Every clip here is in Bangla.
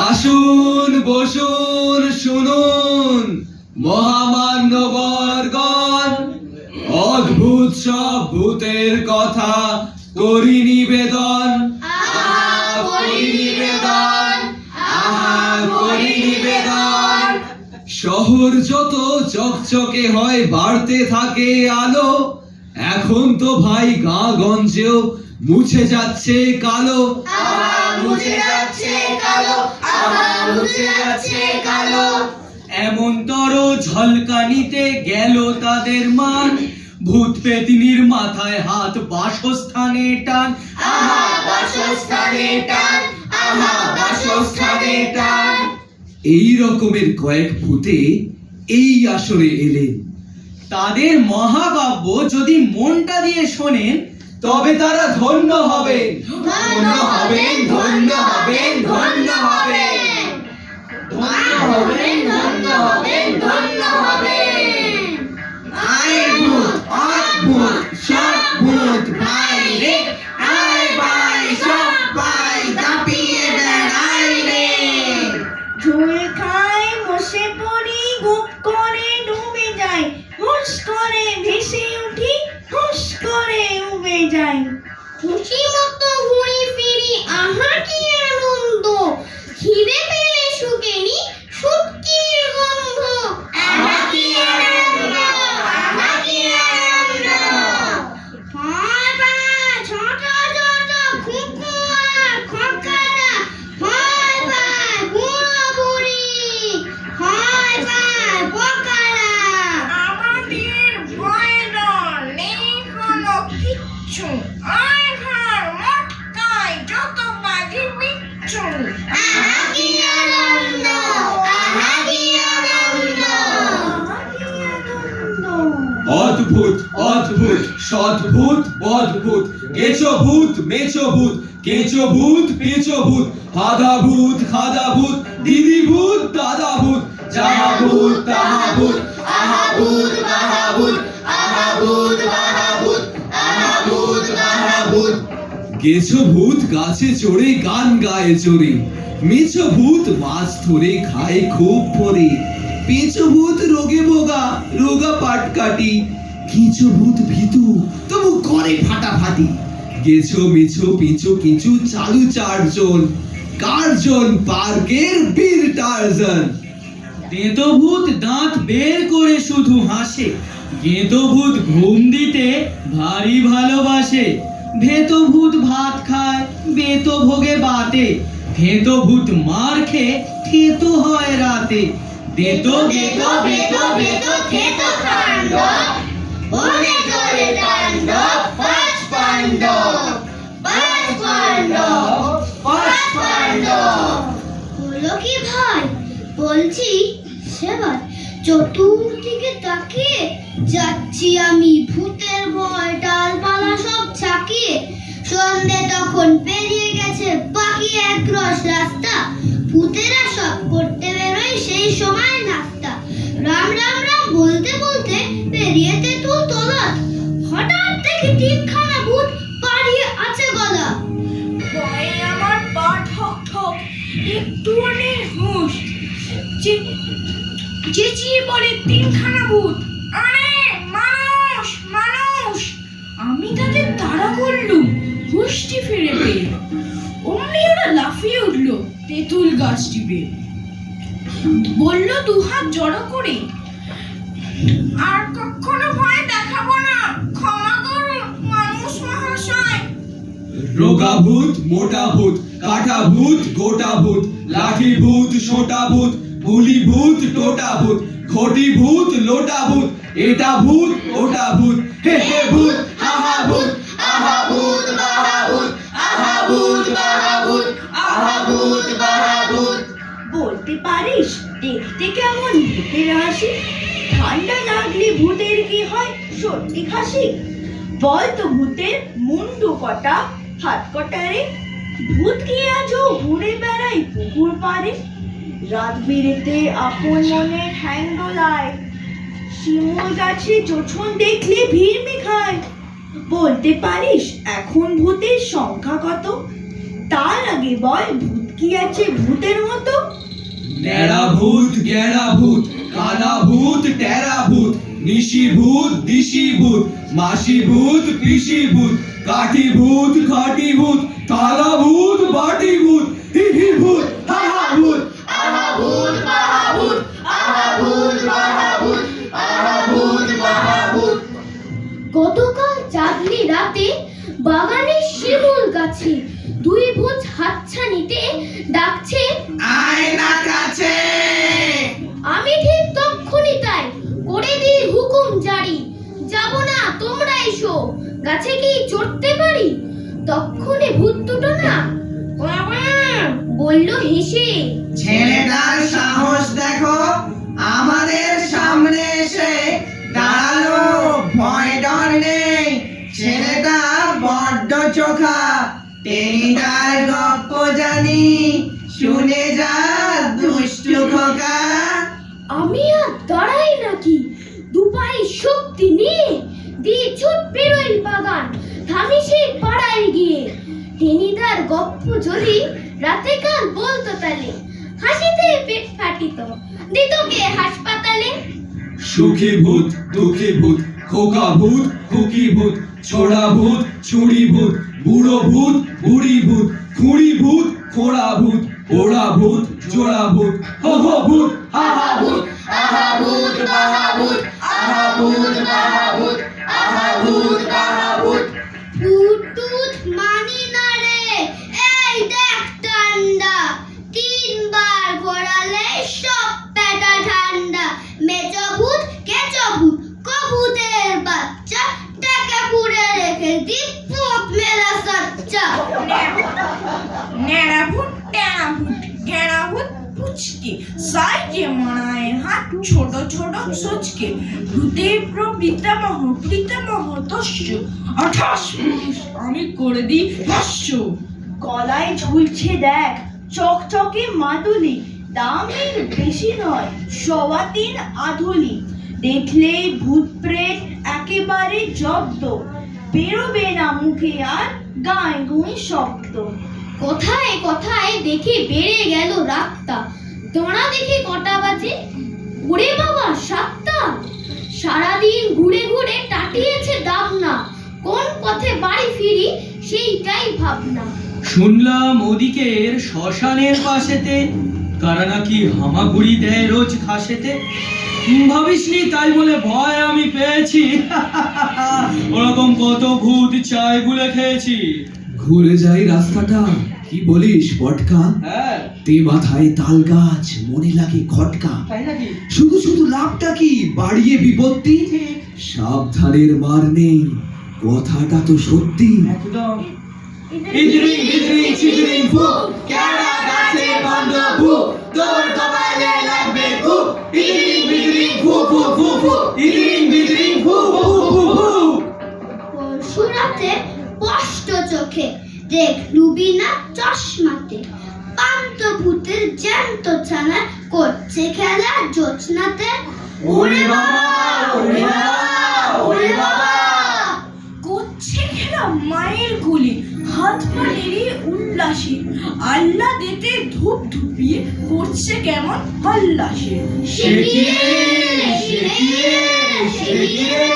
আসুন বসুন শুনুন মহামান্যবরগণ, অদ্ভুত সব ভূতের কথা করি নিবেদন। শহর যত চকচকে হয় বাড়তে থাকে আলো, এখন তো ভাই গাঁ-গঞ্জেও মুছে যাচ্ছে কালো। এমনতর ঝলকানিতে গেল তাদের মান, ভূত পেতনির মাথায় হাত বাসস্থানে টান। এই রকমের কয়েক ভূতে এই আসরে এলেন। তাদের মহাকাব্য যদি মনটা দিয়ে শোনেন তবে তারা ধন্য হবেন, ধন্য হবেন, ধন্য হবেন, ধন্য হবেন, ধন্য হবেন, ধন্য হবেন, ধন্য হবেন। আয় ভূত, অদ্ভুত সব ভূত ভাই রে, আয় ভাই সব ভাই দাপিয়ে বেড়াই রে। ঝোল খাই, বসে পড়ি, গুপ করে ডুবে যাই, হুস করে ভেসে উঠি, হুস করে উবে যাই। খুশি মতো ঘুরি ফিরি, আহা কি আনন্দ, খিদে পেলে শুকেনি শুটকির গন্ধ। আহা কি আনন্দ, আহা কি আনন্দ। ভয় পায় ছোট ছোট খুকুয়া খোকারা, ভয় পায় বুড়ো বুড়ি, ভয় পায় বোকারা। আমাদের ভয় ডর নেই কোনো কিচ্ছু, আয় ঘর মটকায় যত বাজি বিচ্ছু। আহা কি আনন্দ, আহা কি আনন্দ, আহা কি আনন্দ। অদ্ভুত অদ্ভুত সদ্ভূত বদ্ভূত, কেঁচো ভূত মেচো ভূত, কেঁচো ভূত পেঁচো ভূত, হাদা ভূত খাদা ভূত, দিদি ভূত দাদা ভূত, যাহা ভূত তাহা ভূত, আহা ভূত বাহা ভূত, আহা ভূত বাহা ভূত, আহা ভূত বাহা ভূত। কেঁচো ভূত গাছে চড়ে গান গায়ে চড়ে, মেছো ভূত মাছ ধরে খায় খুব পরে, পেঁচো ভূত রোগে ভোগা রোগা পাটকাটি, কেঁচো ভূত ভীতু তবু করে ফাটাফাটি। গেছো মেছো পিছু কিছু চালু চারজন, কারজন পার্কের বীর টারজান। তেতো ভূত দাঁত বের করে শুধু হাসে, গেঁতো ভূত ঘুম দিতে ভারী ভালোবাসে। ভেতো ভূত ভাত খায় বেতো ভোগে বাতে, ভেতো ভূত মার খেয়ে থেতো হয় রাতে। বেতো বেতো বেতো বেতো থেতো কাণ্ড, বনে চলে তাণ্ডব, পাঁচ পাণ্ডব, পাঁচ পাণ্ডব, পাঁচ পাণ্ডব। হলো কি ভাই বলছি সেবার, চতুর্দিকে তাকিয়ে যাচ্ছি আমি ভূতের ভয় ডালপালা সব ছাকিয়ে। সন্ধে তখন পেরিয়ে গেছে বাকি একরস রাস্তা, ভূতেরা সব করতে বেরোয় সেই সময় নাস্তা। রাম রাম রাম বলতে বলতে পেরিয়ে তেঁতুল তলা, হঠাৎ দেখি তিনখানা ভূত পাড়িয়ে আছে গলা। ভয়ে আমার পা ঠক ঠক, একটু নেই হুঁশ, চেঁচিয়ে বলে তিনখানা ভূত, আরে মানুষ মানুষ। আমি তাদের তাড়া করলুম হুঁশটি ফিরে পেয়ে, অমনি ওরা লাফিয়ে উঠল তেঁতুল গাছ টিপে। বলল দুহাত জড়ো করে, আর কখনো ভয় দেখাবো না, ক্ষমা করুন মানুষ মহাশয়। রোগা ভূত মোটা ভূত, কাটা ভূত গোটা ভূত, লাঠি ভূত সোটা ভূত, বুলি ভূত টোটা ভূত, ঘটি ভূত লোটা ভূত, এটা ভূত ওটা ভূত, হে হে ভূত হাহা ভূত, আহা ভূত বাহা ভূত, আহা ভূত বাহা ভূত, আহা ভূত বাহা ভূত। বলতে পারিস দেখতে কেমন ভূতের হাসি, ঠান্ডা লাগলে ভূতের কি হয় সর্দি খাসি। বল তো ভূতের মুন্ডু কটা হাত কটা রে, ভূত কি আজও ঘুরে বেড়াই পুকুর পাড়ে, রাত বিরেতে আপন মনে ঠ্যাং দোলায়, শিমুল গাছে জোছন দেখলে ভিড় মেঘায়। বলতে পারিস এখন ভূতের সংখ্যা কত? তার আগে বল ভূত কি আছে ভূতের মতো? ন্যাড়া ভূত, গেঁড়া ভূত, কানা ভূত, টেরা ভূত, নিশি ভূত, দিশি ভূত, মাসি ভূত, পিসি ভূত, কাঠি ভূত, খাটি ভূত, থালা ভূত, বাটি ভূত, হিহি ভূত, হাহা ভূত, আহা ভূত বাহা ভূত, আহা ভূত বাহা ভূত, আহা ভূত বাহা ভূত। গতকাল চাঁদনি রাতে বাগানের শিমুল গাছে দুই ভূত হাতছানিতে ডাকছে, আয় না কাছে। আমি ঠিক তক্ষুনি তাই করে দিই হুকুম জারি, যাব না তোমরা এসো, গাছে কি চড়তে পারি? তক্ষুনি ভূত দুটো না বলল হেসে, ছেলেটার সাহস দেখো, আমাদের সামনে এসে দাঁড়ালো, ভয় ডর নেই। ছেলেটা বড্ড চোখা, টেনিদার গপ্প জানি, শুনে যা দুষ্টু খোকা। আমি আর দাঁড়াই নাকি, দুপায়ে শক্তি নিয়ে দিয়ে ছুট বেরোই বাগান, থামি সেই পাড়ায় গিয়ে। টেনিদার গপ্প যদি রাতে কাল বলতো তালে, হাসিতে পেট ফাটিত, দিত কে হাসপাতালে। সুখী ভূত, দুঃখী ভূত, খোকা ভূত, খুকি ভূত, ছোড়া ভূত, ছুরি ভূত, বুড়ো ভূত, বুড়ি ভূত, খুঁড়ি ভূত, খোড়া ভূত, ওড়া ভূত, জোড়া ভূত, হো হো ভূত, আহা ভূত, আহা ভূত বাহা ভূত, আহা ভূত বাহা ভূত, আহা ভূত বাহা ভূত। ভূত টুত মানি না রে, এই দেখ ঠান্ডা, তিনবার ঘোরালে সব পেটা ঠান্ডা। মেজো ভূত, কেঁচো ভূত, কবুতের বাচ্চা, টাকা পুড়ে রেখে দি পোত মেলা সচ্চা। ন্যাড়া ভূত, ট্যাড়া ভূত, ঘেরা ভূত, পুচকে সাইজে মারায় হাত ছোট ছোট সচকে, ভূতের প্রপিতামহ পিতামহ দস্যু 28 পুরুষ আমি করে দিই ভস্য। গলায় ঝুলছে দেখ চকচকে মাদুলি, দামের বেশি নয় 3.25 আধুলি। দেখলেই ভূত প্রেত একেবারে জব্দ, বেরোবে না মুখে আর গায়ে গুঁই শব্দ। কোথায় কোথায় দেখি বেড়ে গেল রাতটা, তোরা দেখি কটা বাজে, ওরে বাবা 7টা। সারাদিন ঘুরে ঘুরে টাটিয়েছে দাবনা, কোন পথে বাড়ি ফিরি সেইটাই ভাবনা। শুনলাম ওদিকের শ্মশানের পাশেতে কারা নাকি হামাগুড়ি দেয় রোজ খাসেতে। ভাবিসনি তাই বলে ভয় আমি পেয়েছি। ওরকম কত ভূত চাই গুলে খেয়েছি। ঘুরে যাই রাস্তাটা, কি বলিস পটকা? হ্যাঁ তে মাথায় তাল গাছ, মনে লাগে খটকা। তাই নাকি? শুধু শুধু লাভটা কি, বাড়িয়ে বিপত্তি। সাবধানের মার নেই, কথাটা তো সত্যি। একদম। ইজরিং বিজরিং সিজরিং ফু, কেওড়া গাছে বন্ধ ফু, তোর কপালে লাগবে ফু। ইজরিং বিজরিং ফু ফু ফু ফু, ইজরিং বিজরিং ফু ফু ফু ফু। পরশুরাতে স্পষ্ট চোখে দেখলু বিনা চশমাতে, পান্তভূতের জ্যান্ত ছানা করছে খেলা জোছনাতে। ওরে বাবা, ওরে বাবা, ওরে বাবা। করছে খেলা মায়ের গুলি, হাত পা নেড়ে উল্লাসে, আল্লাহ দিতে ধূপ ধুপিয়ে করছে কেমন হল্লাসে। সে কি রে, সে কি রে, সে কি রে?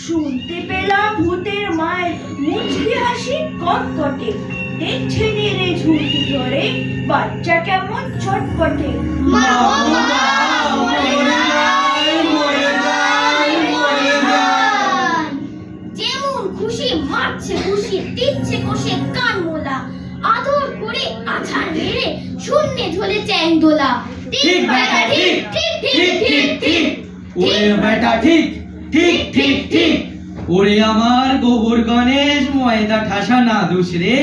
শুনতে পেলাম ভূতের মায়ের মুচকি হাসি কটকটে, দেখছে নেড়ে ঝুঁকি ধরে বাচ্চা কেমন ছটপটে। মা গো মা, মরে যাই, মরে যাই, মরে যাই। যেমন খুশি মারছে খুশি, দিচ্ছে কষে কান মোলা, আদর করে আছাড় মেরে শূন্যে ঝোলে চ্যাং দোলা। ঠিক বেটা ঠিক, ঠিক ঠিক ঠিক ঠিক। ওরে বেটা ঠিক, ঠিক ঠিক ঠিক। ওরে আমার গোবর গণেশ ময়দা ঠাসা না দোষ রে,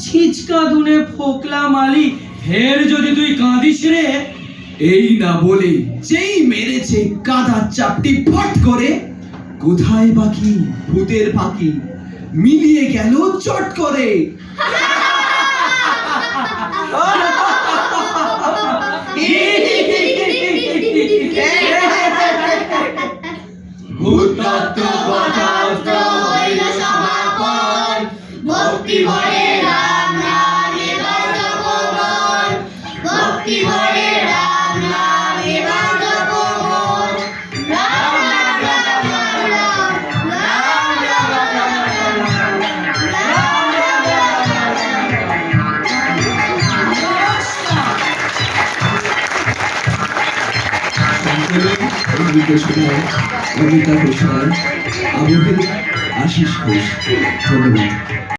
ছিচকা দুনে ফোকলা মালি, ফের যদি তুই কাঁদিস রে। এই না বলে যেই মেরেছে কাঁধার চাপটি ফট করে, কোথায় বাকি ভূতের ফাঁকি, মিলিয়ে গেল চট করে। ভূতত্ত্ব কথাস্ত্র হইল সমাপন ভক্তি ভরে রাম নাম এবার জপমন ভক্তি ভরে রাম নাম এবার জপমন রাম রাম রাম রাম রাম রাম রাম রাম অমিতা ঘোষাল আবহের আশিস ঘোষ ধন্যবাদ।